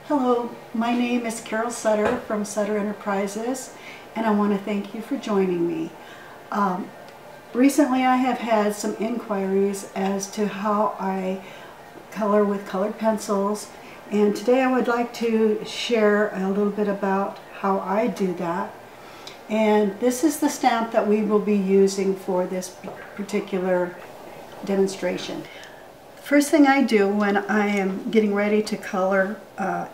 Hello, my name is Carol Sutter from Sutter Enterprises, and I want to thank you for joining me. Recently I have had some inquiries as to how I color with colored pencils, and today I would like to share a little bit about how I do that. And this is the stamp that we will be using for this particular demonstration. First thing I do when I am getting ready to color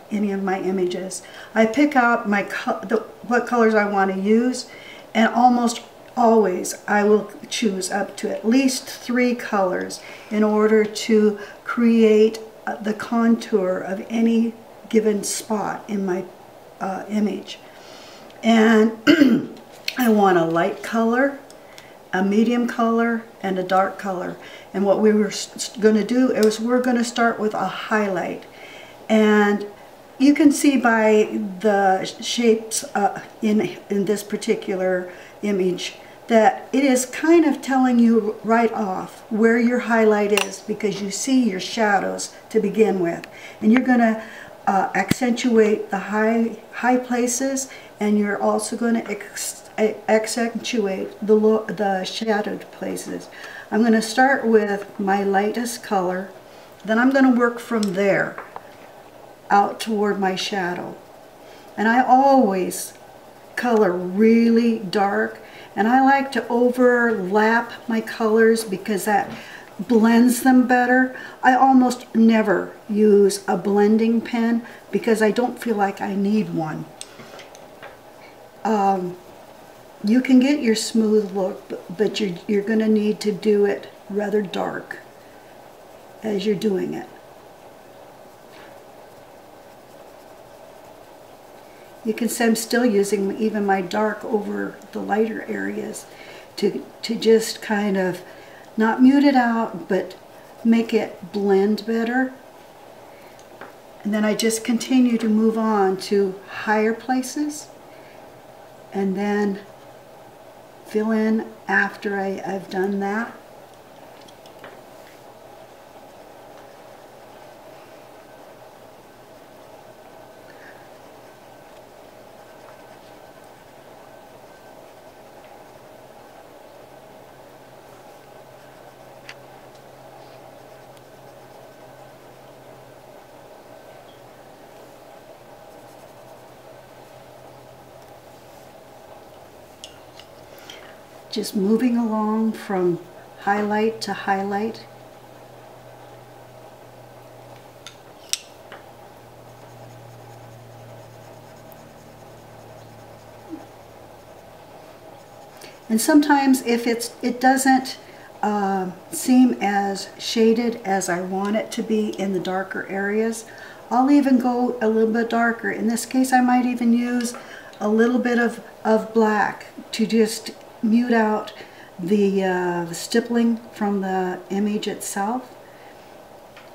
any of my images, I pick out what colors I want to use, and almost always I will choose up to at least 3 colors in order to create the contour of any given spot in my image. And I want a light color, a medium color, and a dark color. And what we were going to do is we're going to start with a highlight. And you can see by the shapes in this particular image that it is kind of telling you right off where your highlight is, because you see your shadows to begin with. And you're going to accentuate the high places, and you're also going to accentuate the shadowed places. I'm going to start with my lightest color, then I'm going to work from there out toward my shadow. And I always color really dark, and I like to overlap my colors because that blends them better. I almost never use a blending pen because I don't feel like I need one. You can get your smooth look, but you're going to need to do it rather dark as you're doing it. You can see I'm still using even my dark over the lighter areas to just kind of not mute it out, but make it blend better. And then I just continue to move on to higher places, and then fill in after I've done that. Just moving along from highlight to highlight. And sometimes if it doesn't seem as shaded as I want it to be in the darker areas, I'll even go a little bit darker. In this case, I might even use a little bit of black to just mute out the stippling from the image itself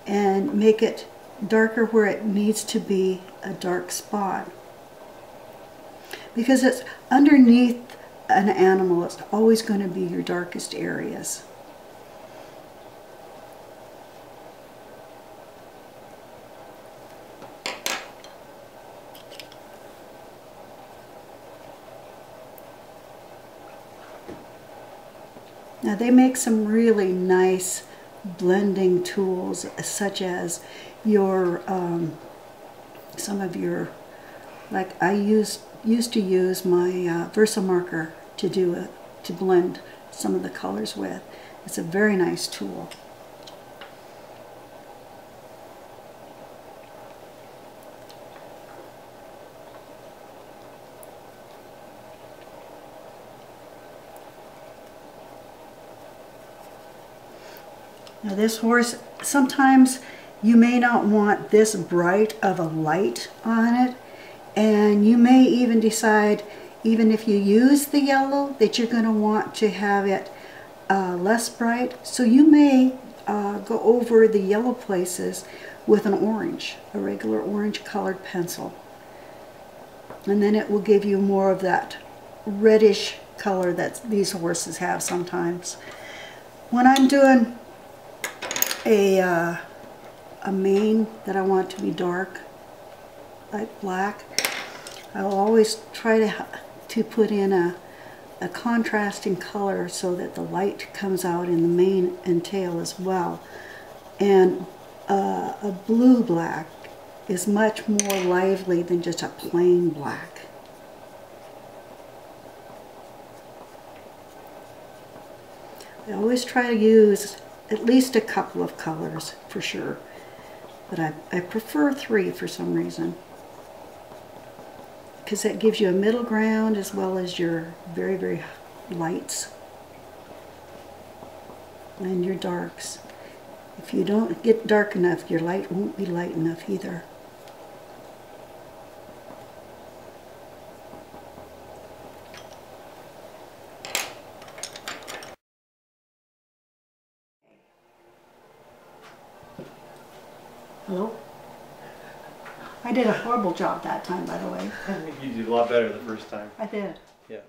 and make it darker where it needs to be a dark spot. Because it's underneath an animal, it's always going to be your darkest areas. Now they make some really nice blending tools, such as your some of your, like I used to use my Versamarker to blend some of the colors with. It's a very nice tool. Now this horse, sometimes you may not want this bright of a light on it, and you may even decide, even if you use the yellow, that you're going to want to have it less bright. So you may go over the yellow places with an orange, a regular orange colored pencil. And then it will give you more of that reddish color that these horses have sometimes. When I'm doing a mane that I want to be dark, like black, I'll always try to put in a contrasting color so that the light comes out in the mane and tail as well. And a blue black is much more lively than just a plain black. I always try to use at least a couple of colors for sure, but I prefer 3 for some reason, because that gives you a middle ground as well as your very, very lights and your darks. If you don't get dark enough, your light won't be light enough either. Hello? I did a horrible job that time, by the way. You did a lot better the first time. I did. Yeah.